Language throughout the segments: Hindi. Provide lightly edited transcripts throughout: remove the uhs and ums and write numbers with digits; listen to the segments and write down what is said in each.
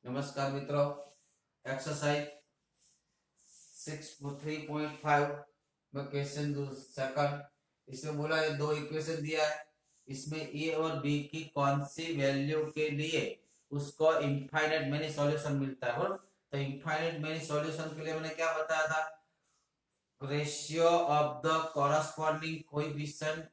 नमस्कार मित्रों, एक्सरसाइज 6.3.5 में क्वेश्चन सेकंड। इसमें बोला है दो इक्वेशन दिया है, इसमें ए और बी की कौन सी वैल्यू के लिए उसको इनफाइनाइट मेनी सॉल्यूशन मिलता है। तो इनफाइनाइट मेनी सॉल्यूशन के लिए मैंने क्या बताया था, ratio of the corresponding coefficient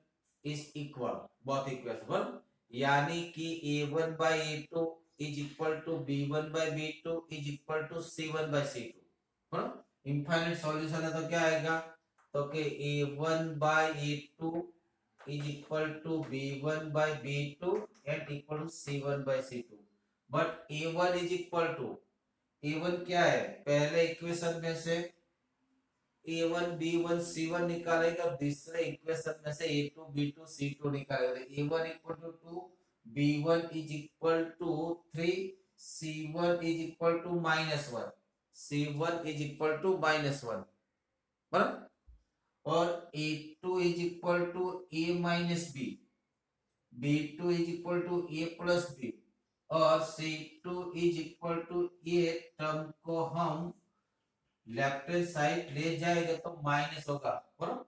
is equal, both equation, यानी कि a1 by a2 is equal to b1 by b2 is equal to c1 by c2। Infinite solution है तो क्या आएगा, तो कि a1 by a2 is equal to b1 by b2 and equal to c1 by c2। But a1 is equal to, a1 क्या है, पहले इक्वेशन में से a1 b1 c1 निकालेगा, दूसरे इक्वेशन में से a2 b2 c2 निकालेगा। a1 equal to 2, b1 is equal to 3, c1 is equal to -1, c1 is equal to -1, बराबर। और a2 is equal to a minus b, b2 is equal to a plus b, और c2 is equal to a term को हम लेफ्ट हैंड साइड ले जाएगा तो माइनस होगा, बराबर।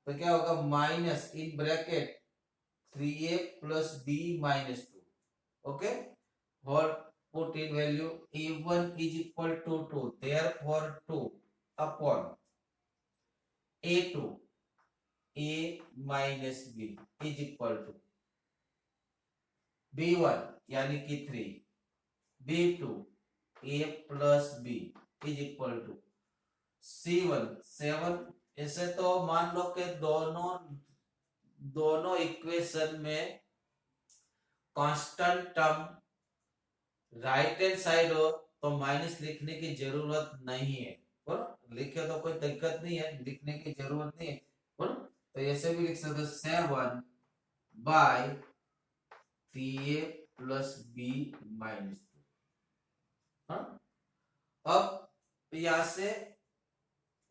तो क्या होगा, minus in bracket 3a plus b minus 2। Okay, और put in value a1 is equal to 2, therefore 2 upon a2 a minus b is equal to b1 यानी कि 3, b2 a plus b is equal to c1 7। ऐसे तो मान लो कि दोनों इक्वेशन में constant term right hand side हो तो माइनस लिखने की जरूरत नहीं है, बराबर। लिखे तो कोई दिक्कत नहीं है, लिखने की जरूरत नहीं है, बराबर। तो ऐसे भी लिख सकते 7 bye 3a plus b minus 2। अब यहां से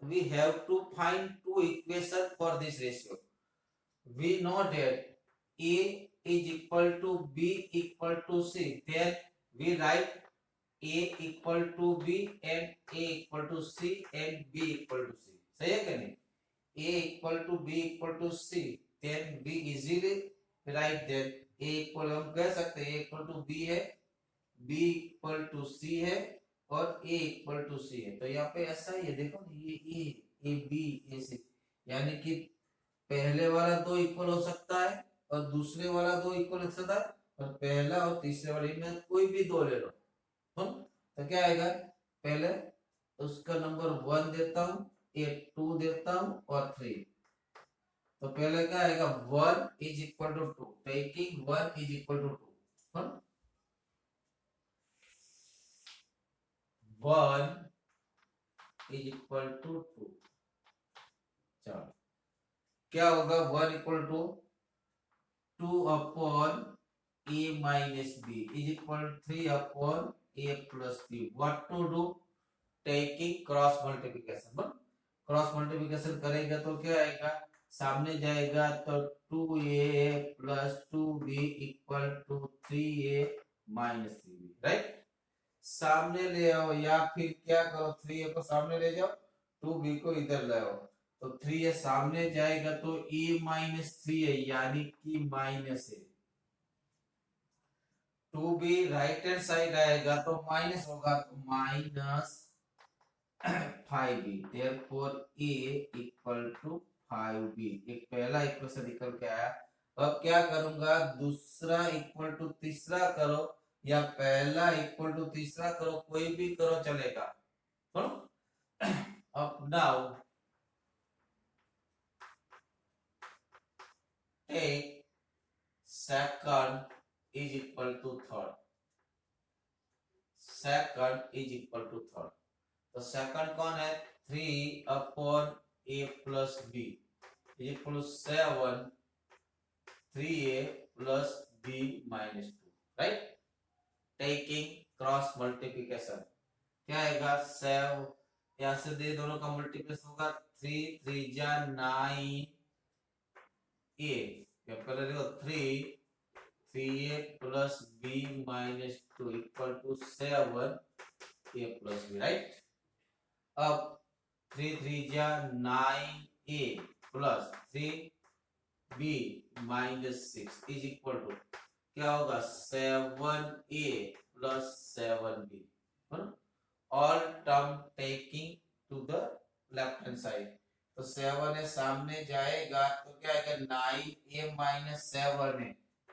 we have to find two equations for this ratio. We know that a is equal to b equal to c, then we write a equal to b and a equal to c and b equal to c। सही है कि नहीं, a equal to b equal to c, then we easily write that a equal, हम कह सकते हैं a equal to b है, b equal to c है और a इक्वल टू सी है। तो यहाँ पे ऐसा ही है, देखो ये ए बी ए सी, यानी कि पहले वाला दो इक्वल हो सकता है और दूसरे वाला दो इक्वल हो सकता है, और पहला और तीसरे वाले में कोई भी दो ले लो। तो क्या आएगा, पहले उसका नंबर 1 देता हूं, ये 2 देता हूं और 3। तो पहले क्या आएगा, 1 is equal to 2, taking 1 is equal to 2, 1 is equal to 2। चलो क्या होगा, 1 equal to 2 upon a minus b is equal 3 upon a plus b। What to do, taking cross multiplication. Cross multiplication करेगा तो क्या आएगा, सामने जाएगा तो 2a plus 2b equal to 3a minus 3b, right. सामने ले आओ, या फिर क्या करो, 3a को सामने ले जाओ, 2b को इधर ले आओ, तो 3a सामने जाएगा तो a माइनस 3a यानी कि माइनस है। 2b राइट हैंड साइड आएगा तो माइनस होगा, तो minus 5b, therefore a equal to 5b। एक पहला इक्वेशन निकल के आया। अब क्या करूंगा, दूसरा इक्वल टू तीसरा करो या पहला इक्वल टू तीसरा करो, कोई भी करो चलेगा। अब now take second is equal to third, second is equal to third. तो सेकंड कौन है, 3 upon a plus b is equal to 7 3a plus b minus 2, right. Taking cross multiplication क्या आएगा, 7 यहां से दे दोनों का मल्टीप्लिकेशन होगा, 3 3 जा 9 a, पहले देखो 3 3a plus b minus 2 equal to 7a plus b, right? अब 3 3 जा 9a plus 3b minus 6 is equal to क्या होगा 7a plus 7b, all term taking to the left hand side. तो 7 है सामने जाएगा तो क्या आएगा 9a minus 7 है,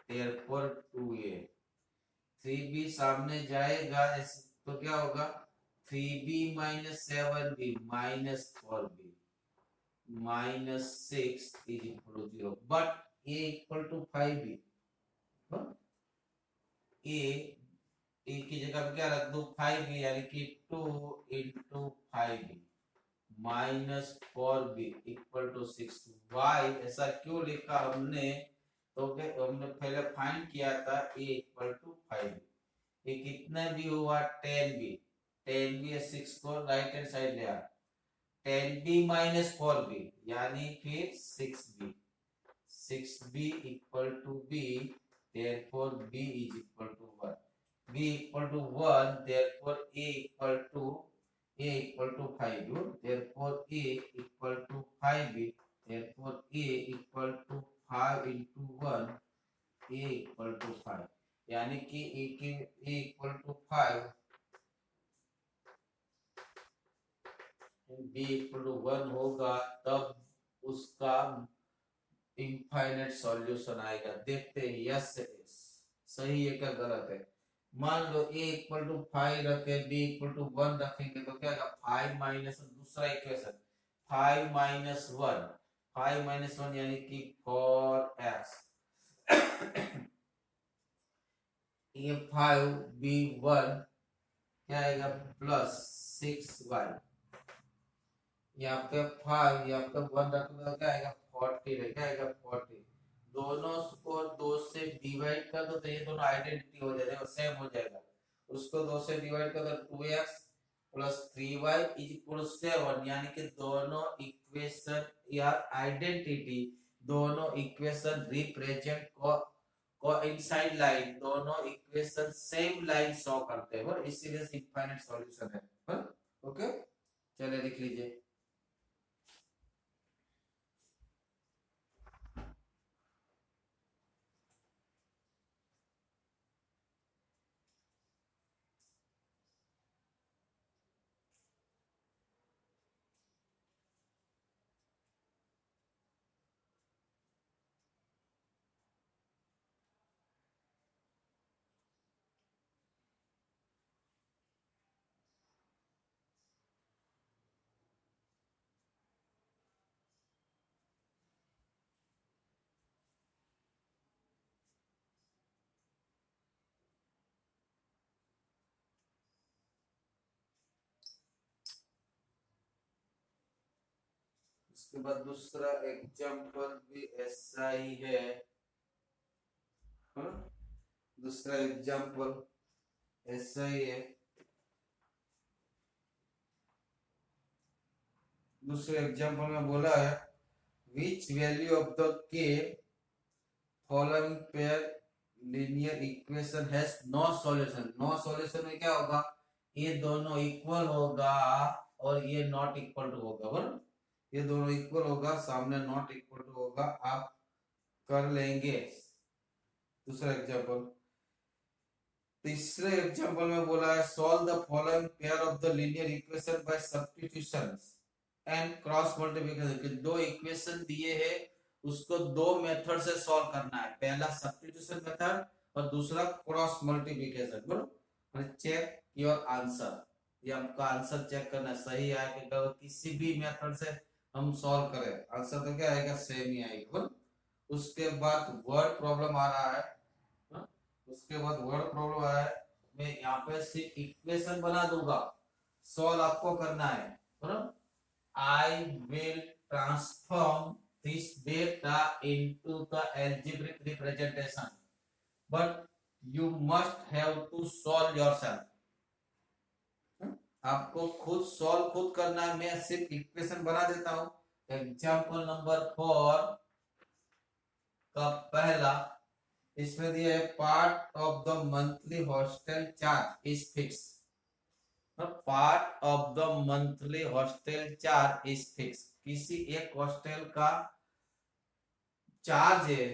therefore 2a। 3b सामने जाएगा तो क्या होगा 3b minus 7b minus 4b minus 6 is equal to 0, but a equal to 5b। ए की जगह पे क्या रख दो 5b, यानी कि 2 into 5b minus 4b equal to 6। y ऐसा क्यों लिखा हमने, तो हमने पहले फाइंड किया था a equal to 5b। ये कितना भी हुआ 10b, 10b 6 को राइट हैंड साइड ले आ 10b minus 4b यानी फिर 6b, 6b equal to b, therefore b is equal to 1, b equal to 1, therefore a equal to 5, therefore a equal to 5b, therefore a equal to 5 into 1, a equal to 5, यानी कि a equal to 5 b equal to 1 होगा, तब उसका इनफाइनाइट सॉल्यूशन आएगा। देखते हैं यस सही है क्या गलत है। मान लो a इक्वल टू 5 रखे, b इक्वल टू 1 रखेंगे तो क्या आएगा 5 माइनस दूसरा इक्वेशन 5 माइनस 1, 5 माइनस 1 यानी कि 4x ये 5b1 क्या आएगा प्लस 6y, यहाँ पे 5 यहाँ पे 1 रखने तो क्या आएगा 40 है, क्या आएगा 40। दोनों को 2 से डिवाइड कर दो तो ये दोनों आइडेंटिटी हो जाएगा, सेम हो जाएगा। उसको 2 से डिवाइड कर दो 2x plus 3y is equal 7, यानी कि दोनों इक्वेशन या आइडेंटिटी दोनों इक्वेशन रिप्रेजेंट को इनसाइड लाइन, दोनों इक्वेशन सेम लाइन शो करते हैं, इसीलिए इनफाइनाइट सॉल्यूशन है। ओके चलिए लिख लीजिए। उसके बाद दूसरा एग्जांपल भी ऐसा ही है, दूसरा एग्जांपल ऐसा ही है। दूसरे एग्जांपल में बोला है which value of the k following pair linear equation has no solution. No solution में क्या होगा, ये दोनों इक्वल होगा और ये नॉट इक्वल टू होगा, बराबर ये दोनों इक्वल होगा, सामने नॉट इक्वल टू होगा, आप कर लेंगे। दूसरा एग्जांपल। तीसरे एग्जांपल में बोला है solve the following pair of the linear equation by substitutions and cross multiplication. कि दो इक्वेशन दिए हैं उसको दो मेथड से सॉल्व करना है, पहला सब्स्टिट्यूशन मेथड और दूसरा क्रॉस मल्टीप्लिकेशन, बराबर। चेक योर आंसर, ये आपका आंसर चेक करना सही है कि गलत, किसी भी मेथड से हम सॉल्व करें आंसर तो क्या आएगा सेम ही आएगा। उसके बाद वर्ड प्रॉब्लम आ रहा है, उसके बाद वर्ड प्रॉब्लम आ रहा है, मैं यहाँ पे सिर्फ इक्वेशन बना दूंगा, सॉल्व आपको करना है, बराबर। I will transform this data into the algebraic representation, but you must have to solve yourself। आपको खुद सॉल्व खुद करना है, मैं सिर्फ इक्वेशन बना देता हूं। एग्जांपल नंबर 4 का पहला इसमें दिया है part of the monthly hostel charge is fix. Part of the monthly hostel charge is fix, किसी एक हॉस्टल का चार्ज है,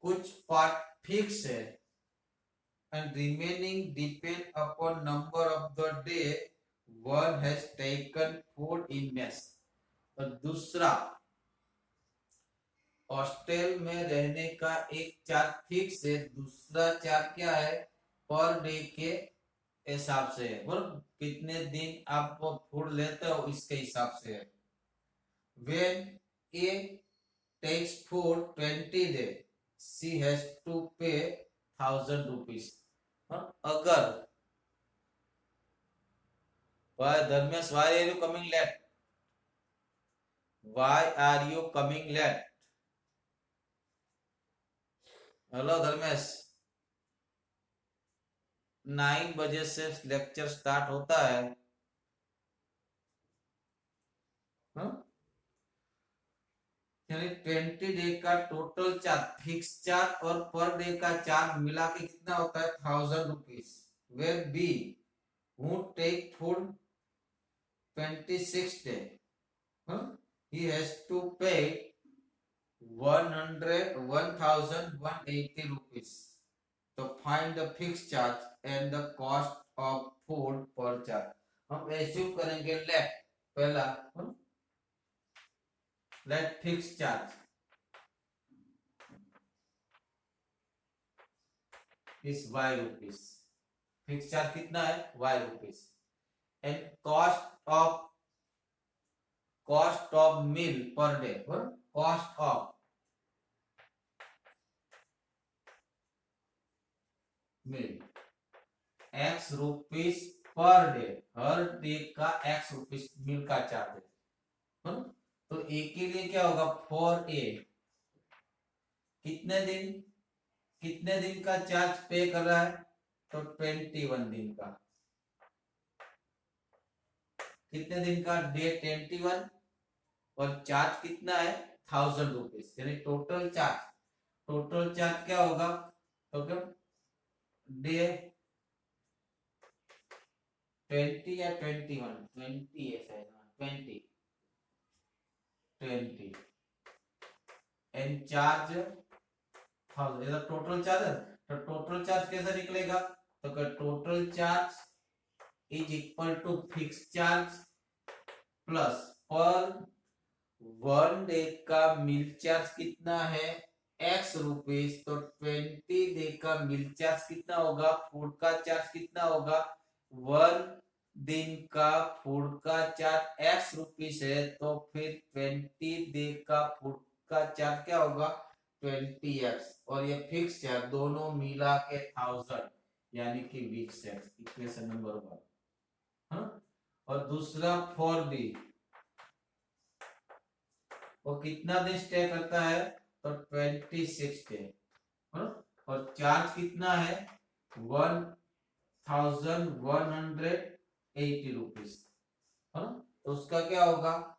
कुछ पार्ट फिक्स है, and remaining depend upon number of the day one has taken food in mess। और दूसरा, हॉस्टल में रहने का एक चार्ज फिक्स है, दूसरा चार्ज क्या है, पर डे के हिसाब से है, बराबर, कितने दिन आप फूड लेते हो इसके हिसाब से है। When A takes food 20 days, she has to pay 1000 rupees। अगर Dharmesh, why are you coming late? Why are you coming late? Hello Dharmesh, 9 बजे से लेक्चर स्टार्ट होता है। यानी 20 डे का टोटल चार्ज, फिक्स चार्ज और पर डे का चार्ज मिला के कितना होता है, 1000 rupees. Where be who take food 26 day, he has to pay 1180 rupees। तो find the fix charge and the cost of food per charge. हम एज्यूम करेंगे लेट, पहला let fix charge is y rupees, fix charge कितना है, y rupees, and cost of meal per day, cost of meal x rupees per day, हर डे का एक्स रुपीज मील का चार्ज है। तो ए के लिए क्या होगा, फॉर ए कितने दिन का चार्ज पे कर रहा है, तो 21 दिन का। कितने दिन का, डे 21, और चार्ज कितना है, 1000 रुपीज, यानी टोटल चार्ज क्या होगा, तो क्या डे 20 या 21, 20 है शायद, 20 एंड चार्ज 1000, टोटल चार्ज है। तो टोटल चार्ज कैसे निकलेगा, तो total charge is equal to fix charge plus per 1 day का मील चार्ज कितना है, एक्स रुपीज, तो 20 डे का मील चार्ज कितना होगा, फूड का चार्ज कितना होगा, 1 दिन का फूड का चार्ज एक्स रुपीज है, तो फिर 20 डे का फूड का चार्ज क्या होगा, 20x, और ये फिक्स चार्ज दोनों मिला के 1000, यानी कि वीक्स एक्स, इक्वेशन नंबर 1। और दूसरा फॉर बी, वो कितना दिन स्टे करता है, तो 26 डे, और चार्ज कितना है, 1180 रुपीज, तो उसका क्या होगा,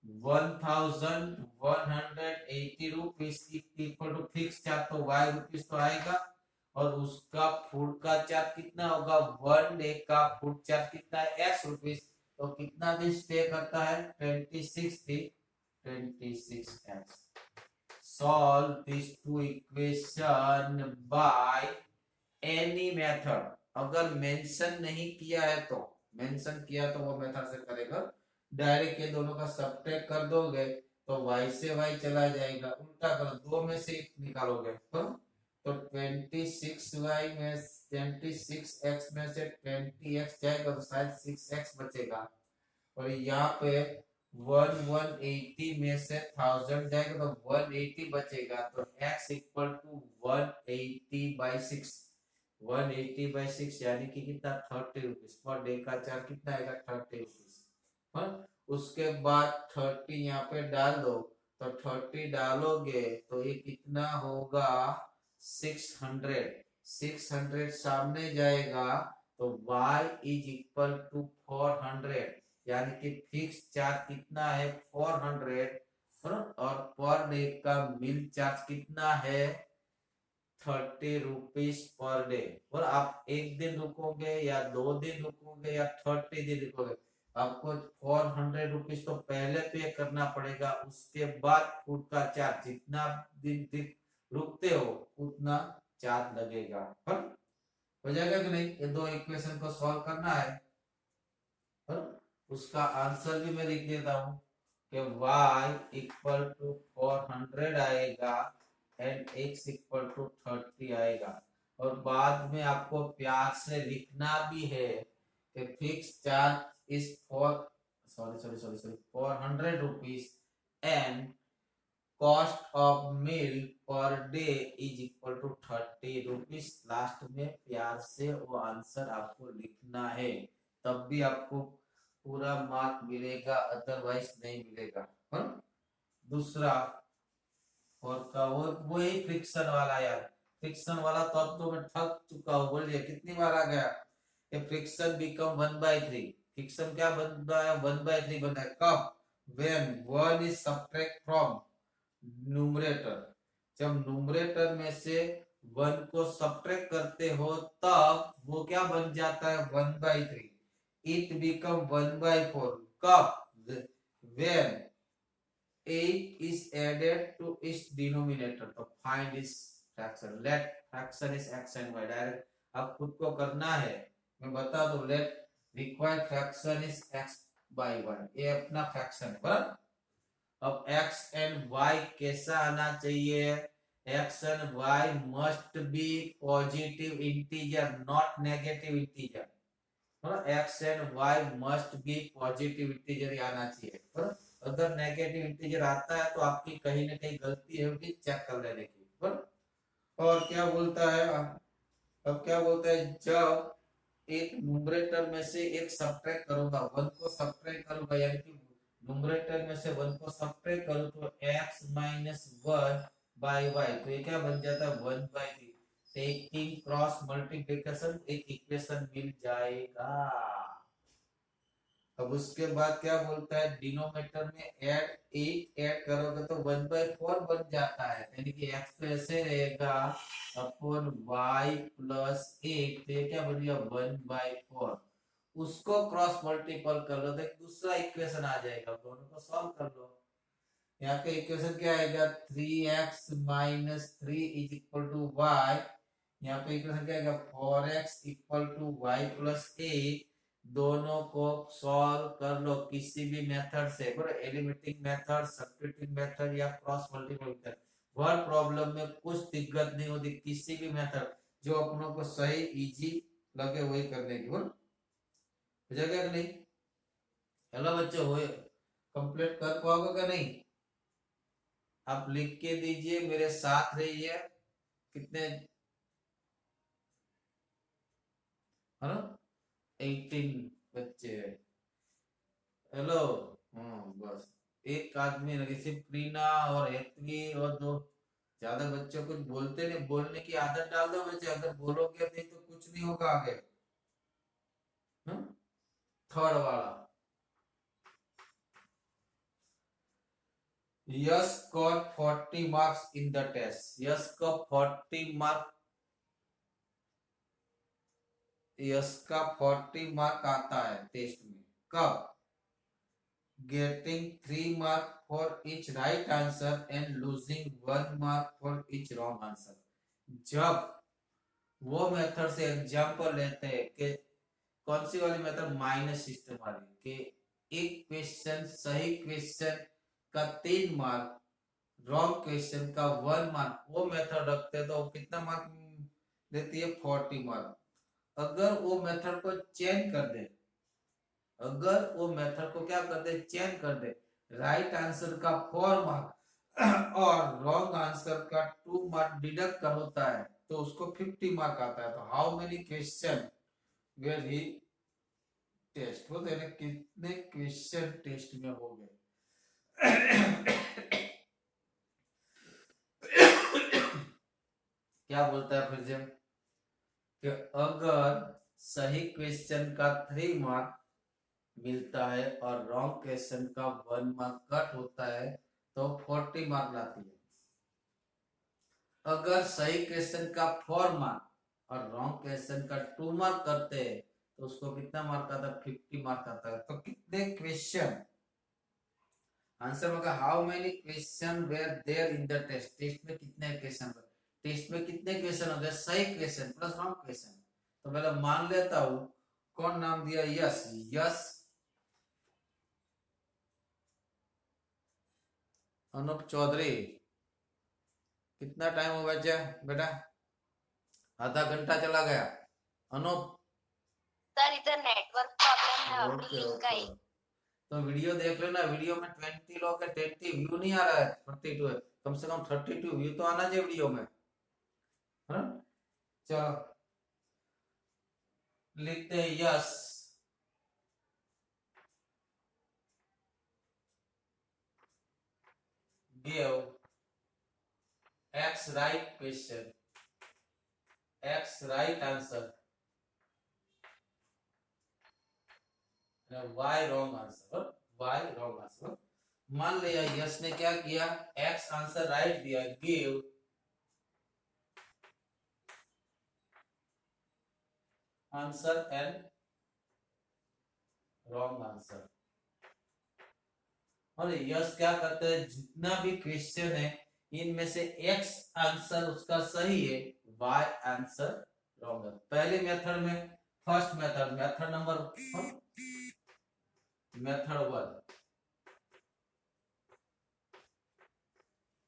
1180 rupees equal to fix charge, तो वाई रुपीज तो आएगा, और उसका फूड का चार्ज कितना होगा, 1 डे का फूड चार्ज कितना है, एक्स रुपीज, तो कितना दिन स्टे करता है, 26x। solve these two equation by any method। अगर मेंशन नहीं किया है तो, मेंशन किया तो वो मेथड से करेगा, डायरेक्ट ये दोनों का सब्ट्रैक्ट कर दोगे तो y से y चला जाएगा, उल्टा करो, दो में से निकालोगे, तो 26y में 26x में से 20x जाएगा, तो शायद 6x बचेगा, और यहाँ पे 180 में से 1000 जाएगा, तो 180 बचेगा, तो x इक्वल टू 180/6, 180/6 यानी कि कितना, 30 रुपीज पर डे का चार्ज कितना आएगा, 30 रुपीज। उसके बाद 30 यहाँ पे डाल दो, तो 30 डालोगे तो ये कितना होगा, 600 सामने जाएगा, तो y इज इक्वल टू 400, यानी कि फिक्स चार्ज कितना है, 400, और पर डे का मील चार्ज कितना है, ₹30 पर डे। और आप एक दिन रुकोगे या 2 दिन रुकोगे या 30 दिन रुकोगे, आपको ₹400 तो पहले पे करना पड़ेगा, उसके बाद फूड का चार्ज जितना दिन रुकते हो उतना चार्ज लगेगा। हो जाएगा कि नहीं? ये दो इक्वेशन को सॉल्व करना है। उसका आंसर भी मैं लिख देता हूं कि y इक्वल टू 400 आएगा एंड x इक्वल टू 30 आएगा। और बाद में आपको प्यार से लिखना भी है कि fix charge is ₹400 and cost of meal per day is equal to ₹30। Last में प्यार से वो आंसर आपको लिखना है, तब भी आपको पूरा मार्क मिलेगा, अदरवाइज नहीं मिलेगा। दूसरा और का वही फ्रिक्शन वाला यार, फ्रिक्शन वाला तो अब तो मैं थक चुका हूँ। बोलिए कितनी बार आ गया? ये फ्रिक्शन बिकम 1/3। फ्रिक्शन क्या बनता है? 1/3 बनता है कब? when 1 is subtract from numerator. जब न्यूमरेटर में से 1 को सब्ट्रैक्ट करते हो तब वो क्या बन जाता है? 1/3। इट बिकम 1/4 कब? when 8 is added to its denominator। तो find its fraction, let fraction is x and y। Direct अब खुद को करना है, मैं बता दूं। let required fraction is x by y, ये अपना फ्रैक्शन है बराबर। अब x एंड y कैसा आना चाहिए? x and y must be positive integer, not negative integer. x and y must be positive integer ही आना चाहिए। अगर नेगेटिव इंटीजर आता है तो आपकी कहीं ना कहीं गलती होगी, चेक कर लेने की। और क्या बोलता है? अब क्या बोलता है? जब एक न्यूमरेटर में से एक सब्ट्रैक्ट करूंगा, 1 को सब्ट्रैक्ट करूंगा, यानी कि न्यूमरेटर में से 1 को सब्ट्रैक्ट करूं तो x माइनस 1 बाय y, तो ये क्या बन जाता है? 1/3। टेकिंग क्रॉस मल्टीप्लिकेशन एक इक्वेशन मिल जाएगा। अब उसके बाद क्या बोलता है? डिनोमिनेटर में एट ऐड करोगे तो 1/4 बन जाता है, यानी कि x तो ऐसे रहेगा अपॉन y प्लस 8, तो ये क्या बन गया? 1/4। उसको क्रॉस मल्टीपल कर लो तो एक दूसरा इक्वेशन आ जाएगा, दोनों को सॉल्व कर लो। यहाँ का इक्वेशन क्या आएगा? 3x minus 3 is equal to y। यहाँ पे इक्वेशन क्या आएगा? 4x equal to y plus 8। दोनों को सॉल्व कर लो किसी भी मेथड से, एलिमिनेटिंग मेथड, सब्स्टिट्यूटिंग मेथड या cross multiple method. Word problem में कुछ दिक्कत नहीं होती, किसी भी मेथड जो अपनों को सही इजी लगे वही करने की। बोल हो जाएगा कि नहीं? हेलो बच्चों, हो कंप्लीट कर पाओगे क्या नहीं? आप लिख के दीजिए, मेरे साथ रहिए। कितने है ना? 18 बच्चे। हेलो। बस एक आदमी लगे, सिर्फ प्रीना और हेतवी और दो, ज्यादा बच्चों कुछ बोलते नहीं। बोलने की आदत डाल दो बच्चे, अगर बोलोगे नहीं तो कुछ नहीं होगा आगे। थर्ड वाला, yes got 40 marks in the test। Yes का 40 मार्क, यस का 40 मार्क आता है टेस्ट में। कब? getting 3 mark for each right answer and losing 1 mark for each wrong answer। जब वो मेथड से एग्जांपल लेते हैं कि कौन सी वाली मेथड? माइनस सिस्टम वाली, कि एक क्वेश्चन सही क्वेश्चन का 3 मार्क, रॉन्ग क्वेश्चन का 1 मार्क, वो मेथड रखते तो कितना मार्क देती है? 40 मार्क। अगर वो मेथड को चेंज कर दे, अगर वो मेथड को क्या कर दे? चेंज कर दे, राइट आंसर का 4 मार्क और रॉन्ग आंसर का 2 मार्क डिडक्ट कर होता है तो उसको 50 मार्क आता है। तो how many question were he test, वो तेरे कितने क्वेश्चन टेस्ट में हो गए? क्या बोलता है फिर से कि अगर सही क्वेश्चन का 3 मार्क मिलता है और रॉन्ग क्वेश्चन का 1 मार्क कट होता है तो 40 मार्क लाती है। अगर सही क्वेश्चन का 4 मार्क और रॉन्ग क्वेश्चन का 2 मार्क करते हैं तो उसको कितना मार्क आता है? 50 मार्क आता है। तो कितने क्वेश्चन, आंसर होगा how many question were there in the test. Test में कितने क्वेश्चन, टेस्ट में कितने क्वेश्चन हो गए? सही क्वेश्चन प्लस रॉन्ग क्वेश्चन। तो पहले मान लेता हूं, कौन नाम दिया? यस। यस अनूप चौधरी, कितना टाइम हो बचा बेटा? आधा घंटा चला गया। अनूप सर इधर नेटवर्क प्रॉब्लम है, अभी ओके लिंक ओके, आई। तो वीडियो देख लेना। वीडियो में 20 लोग है, 20 व्यू नहीं आ रहा है, 32 है। कम से कम 32 व्यू तो आना चाहिए वीडियो में, है ना? चलो लिखते हैं Yash. Give x right question, x right answer, y wrong answer, y wrong answer. मान लिया यस ने क्या किया? एक्स आंसर राइट दिया। Give answer and wrong answer. और यस क्या करते हैं? जितना भी क्वेश्चन है इनमें से एक्स आंसर उसका सही है, वाई आंसर रॉन्ग है। पहले मेथड में, first method, method number method 1,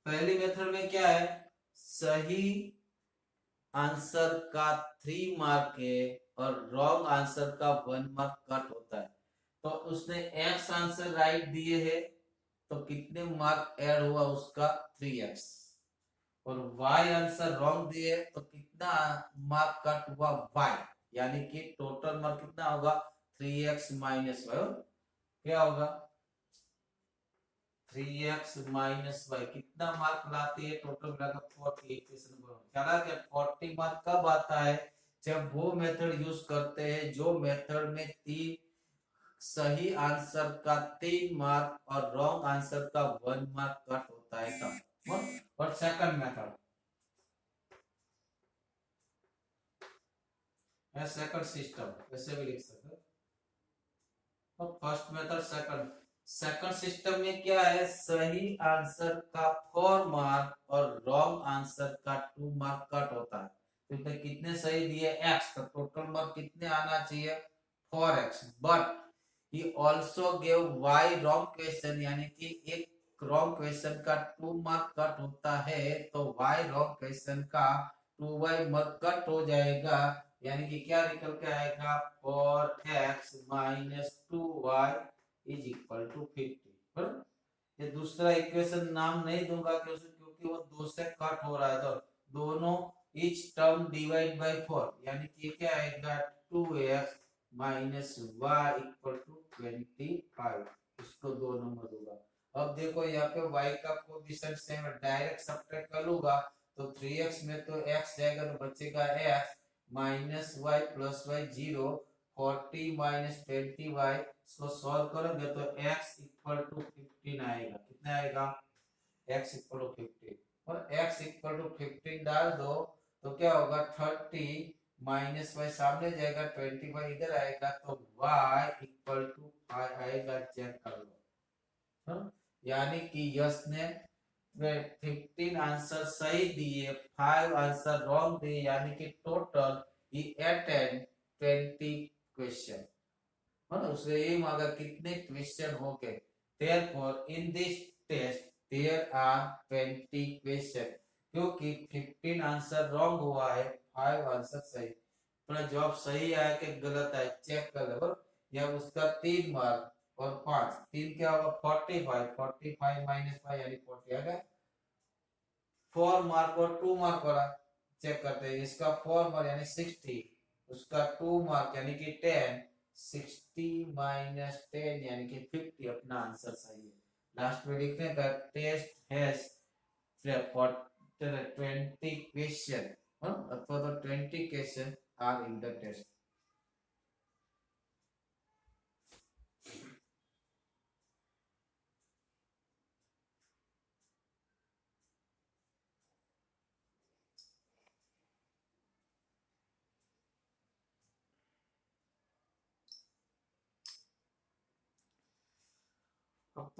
पहली मेथड में क्या है? सही आंसर का 3 मार्क है और रॉन्ग आंसर का 1 मार्क कट होता है। तो उसने एक्स आंसर राइट दिए है, तो कितने मार्क ऐड हुआ उसका? 3x। और y आंसर रॉन्ग दिए तो कितना मार्क कट हुआ? y, यानी कि टोटल मार्क कितना होगा? 3x minus Y. क्या होगा? 3x माइनस वाई कितना मार्क लाती है? टोटल मिलाकर 40। इक्वेशन नंबर 1 चला गया। 40 मार्क कब आता है? जब वो मेथड यूज करते हैं जो मेथड में तीन सही आंसर का 3 मार्क और रॉन्ग आंसर का 1 मार्क कट होता है तब। और सेकंड मेथड, सेकंड सिस्टम वैसे भी लिख सकते हो। तो first method, second, second system में क्या है? सही आंसर का 4 मार्क और रॉन्ग आंसर का 2 मार्क कट होता है। तो इसमें कितने सही दिए? x, तो टोटल मार्क कितने आना चाहिए? 4x। But he also give y wrong question, यानी कि एक रॉन्ग क्वेश्चन का 2 मार्क कट होता है, तो y रॉन्ग क्वेश्चन का 2y मार्क कट हो जाएगा, यानी कि क्या निकल के आएगा? 4x minus 2y is equal to 50। ये दूसरा इक्वेशन नाम नहीं दूंगा क्योंकि वो 2 से कट हो रहा है, तो दोनों ईच टर्म डिवाइड बाय 4, यानी कि क्या आएगा? 2x minus Y equal to 25। इसको 2 नंबर दूंगा। अब देखो यहाँ पे y का कोएफिशिएंट सेम है, डायरेक्ट सब्ट्रैक्ट कर लूंगा तो 3x में तो x जाएगा तो बचेगा x minus y plus y 0। 40 minus 20y, इसको सॉल्व करोगे तो x इक्वल टू 15 आएगा। कितना आएगा? x equal to 15। और x इक्वल टू 15 डाल दो तो क्या होगा? 30 माइनस वाई सामने जाएगा, 25 इधर आएगा, तो y इक्वल टू 5 आएगा। चेक कर लो। हाँ? यानी कि यस ने 15 आंसर सही दिए, 5 आंसर रॉन्ग दिए, यानी कि टोटल ही अटेंड 20 क्वेश्चन। उसने ये मांगा कितने क्वेश्चन हो गए? Therefore in this test there are 20 question. क्योंकि 15 आंसर रॉन्ग हुआ है, 5 आंसर सही। अपना जवाब सही आया कि गलत आया चेक कर लो। या उसका 3 मार्क और 5, 3 क्या होगा? 45। 45 माइनस 5 यानी 40 आ गया। 4 मार्क और 2 मार्क वाला चेक करते हैं। इसका 4 मार्क यानी 60, उसका 2 मार्क यानी कि 10। 60 माइनस 10 यानी कि 50। अपना आंसर सही है। लास्ट में लिखने का टेस्ट हैज फॉर 20 क्वेश्चन, अथवा तो 20 question are in the test.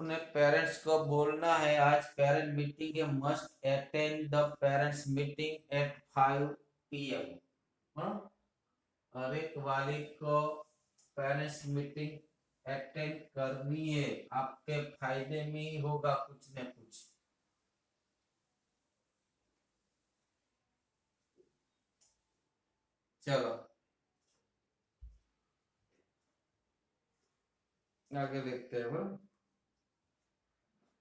अपने पेरेंट्स को बोलना है आज पेरेंट मीटिंग है, must attend the parents meeting at 5 PM। हाँ, हर एक वाली को पेरेंट्स मीटिंग अटेंड करनी है, आपके फायदे में ही होगा कुछ न कुछ। चलो आगे देखते हैं।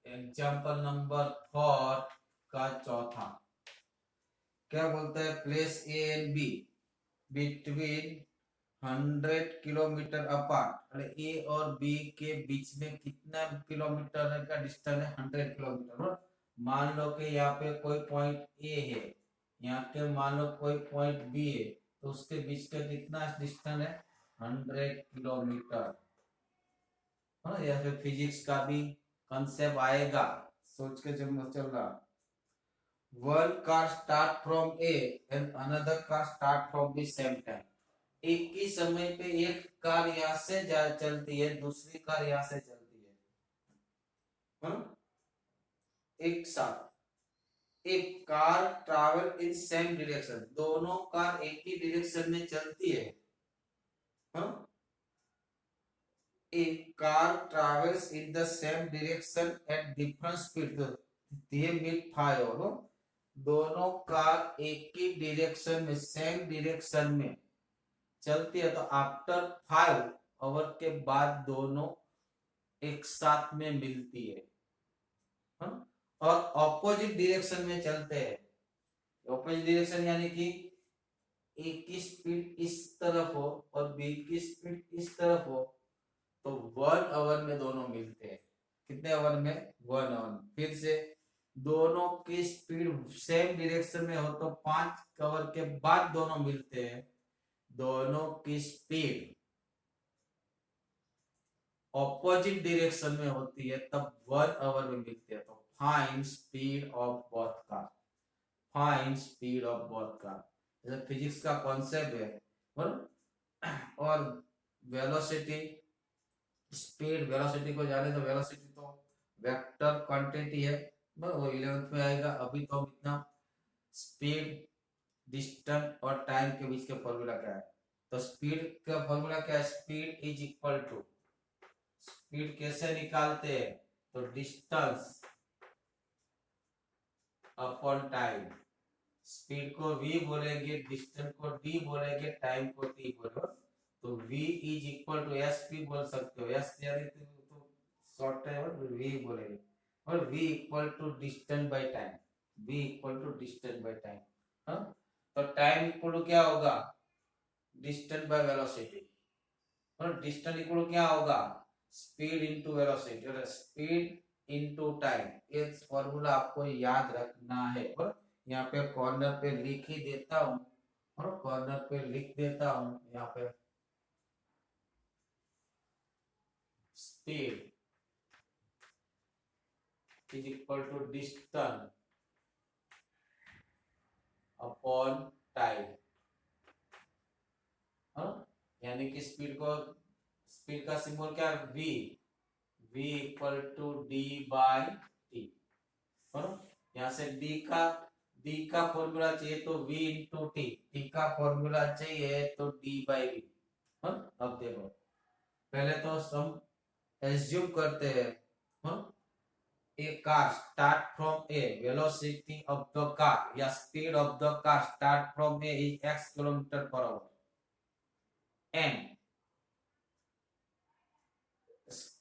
एग्जाम्पल नंबर 4 का चौथा क्या बोलता है, place A and be between 100 kilometre apart. अरे ए और बी के बीच में कितना किलोमीटर का डिस्टेंस है, 100 किलोमीटर। मान लो कि यहाँ पे कोई पॉइंट ए है, यहाँ के मान लो कोई पॉइंट बी है, तो उसके बीच का कितना डिस्टेंस है, 100 किलोमीटर। या फिर फिजिक्स का भी कंसेप्ट आएगा, सोच के चल रहा। One car start from A and another car start from the same time. एक ही समय पे एक कार यहाँ से चलती है, दूसरी कार यहाँ से चलती है। हाँ? एक साथ एक car travel in same direction, दोनों कार एक ही डायरेक्शन में चलती है। हाँ? A car travels in the same direction at different speed, ये मीट 5 हो। दोनों कार एक ही डायरेक्शन में, सेम डायरेक्शन में चलती है, तो आफ्टर 5 आवर के बाद दोनों एक साथ में मिलती है। हाँ? और ऑपोजिट डायरेक्शन में चलते हैं। ऑपोजिट डायरेक्शन यानी कि ए की स्पीड इस तरफ हो और बी की स्पीड इस तरफ हो, तो 1 आवर में दोनों मिलते हैं। कितने आवर में, 1 आवर। फिर से दोनों की स्पीड सेम डायरेक्शन में हो तो 5 आवर के बाद दोनों मिलते हैं। दोनों की स्पीड ऑपोजिट डायरेक्शन में होती है तब 1 आवर में मिलते हैं। तो find speed of both car, find speed of both car, जैसे फिजिक्स का कॉन्सेप्ट है। और वेलोसिटी, स्पीड वेलोसिटी को जाने तो वेलोसिटी तो वेक्टर क्वांटिटी है, वो 11th में आएगा। अभी तो इतना स्पीड, डिस्टेंस और टाइम के बीच का फॉर्मूला क्या है, तो स्पीड का फॉर्मूला क्या है, speed is equal to, speed कैसे निकालते हैं, तो डिस्टेंस अपॉन टाइम। स्पीड को v बोलेंगे, डिस्टेंस को d बोलेंगे, टाइम को t बोलेंगे। तो v is equal to s भी बोल सकते हो, एस यानी तो शॉर्ट है और v बोलेंगे, और v equal to distance by time, v equal to distance by time. हाँ, तो टाइम इक्वल टू क्या होगा, डिस्टेंस बाय वेलोसिटी, और डिस्टेंस इक्वल टू क्या होगा, स्पीड इनटू वेलोसिटी, और स्पीड इनटू टाइम। ये फॉर्मूला आपको याद रखना है। और यहाँ पे कॉर्नर पे लिख ही देता हूँ, और कॉर्नर पे लिख देता हूँ यहाँ पे, speed is equal to distance upon time। यानी कि स्पीड को, स्पीड का सिंबल क्या है, v, v equal to d by t। यहाँ से d का फॉर्मूला चाहिए तो v इंटू t का फॉर्मूला चाहिए तो d बाई v। अब देखो, पहले तो हम एज्यूम करते हैं, a car start from a, velocity of the car या speed of the car start from a is x kilometer per hour and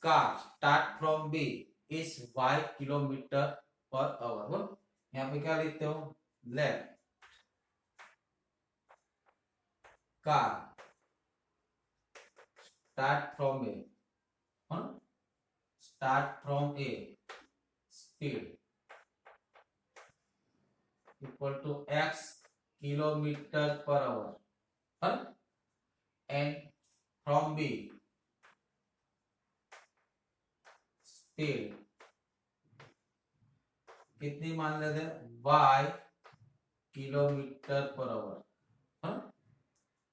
car start from b is y kilometer per hour। यहाँ पे क्या लिखते हो, let car start from a, start from a speed equal to x kilometer per hour and from b speed कितनी मान लेते हैं, y किलोमीटर पर आवर।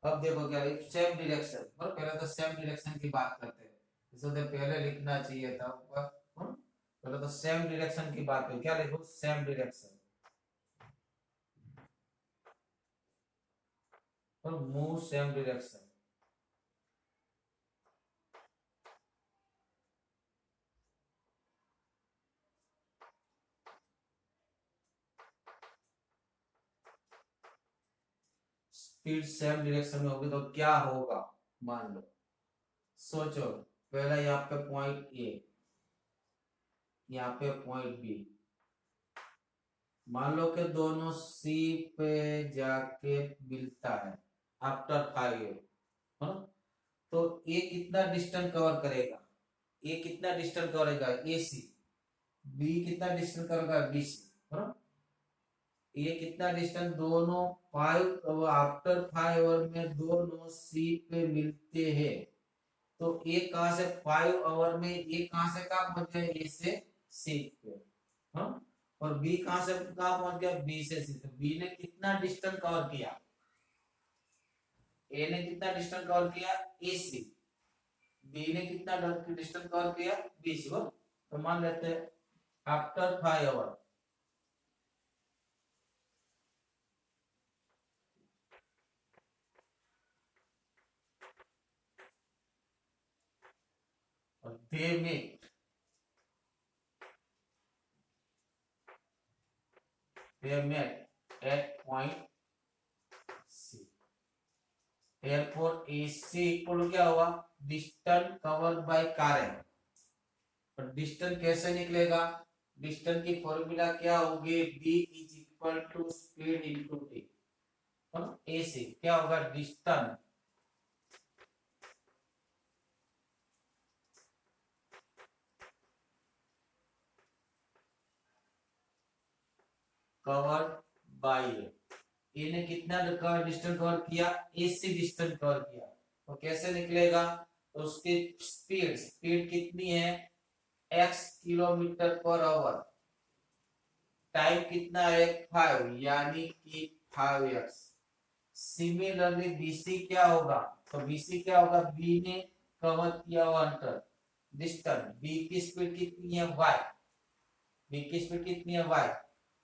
अब देखो क्या, सेम डायरेक्शन, और पहले तो सेम डायरेक्शन की बात करते हैं, इसको तो पहले लिखना चाहिए था ऊपर, पहले तो सेम डायरेक्शन की बात है, क्या लिखो, सेम डायरेक्शन, और move same direction. Speed same direction में होगी तो क्या होगा, मान लो, सोचो, पहला यहाँ पे पॉइंट ए, यहाँ पे पॉइंट बी, मान लो कि दोनों सी पे जाके मिलता है आफ्टर 5 ईयर, हाँ, तो ये कितना डिस्टेंस कवर करेगा, ये कितना डिस्टेंस करेगा ए सी, बी कितना डिस्टेंस करेगा बी सी, हाँ, ये कितना डिस्टेंस, दोनों 5 आफ्टर 5 आवर में दोनों सी पे मिलते हैं, तो ए कहां से 5 आवर में, ए कहां से कहां पहुंच गया, ए से सी पे, हाँ, और बी कहां से कहां पहुंच गया, बी से सी, तो बी ने कितना डिस्टेंस कवर किया, ए ने कितना डिस्टेंस कवर किया, ए सी, बी ने कितना डिस्टेंस कवर किया, बी सी, तो मान लेते हैं आफ्टर 5 आवर, और they met at point C. Therefore, AC equal क्या हुआ, डिस्टेंस कवर्ड बाय कार है, और डिस्टेंस कैसे निकलेगा, डिस्टेंस की फॉर्मूला क्या होगी, B is equal to speed into t, AC क्या होगा, डिस्टेंस कवर्ड बाय, ए ने कितना डिस्टेंस कवर किया, AC डिस्टेंस कवर किया, तो कैसे निकलेगा, तो उसकी स्पीड, स्पीड कितनी है, x kilometre per hour, time कितना है 5, यानी कि 5x। सिमिलरली BC क्या होगा, तो BC क्या होगा, B ने कवर किया हुआ अंतर, डिस्टेंस, B की स्पीड कितनी है y, B की स्पीड कितनी है y,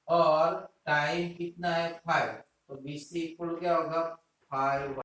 और टाइम कितना है 5, तो BC इक्वल क्या होगा 5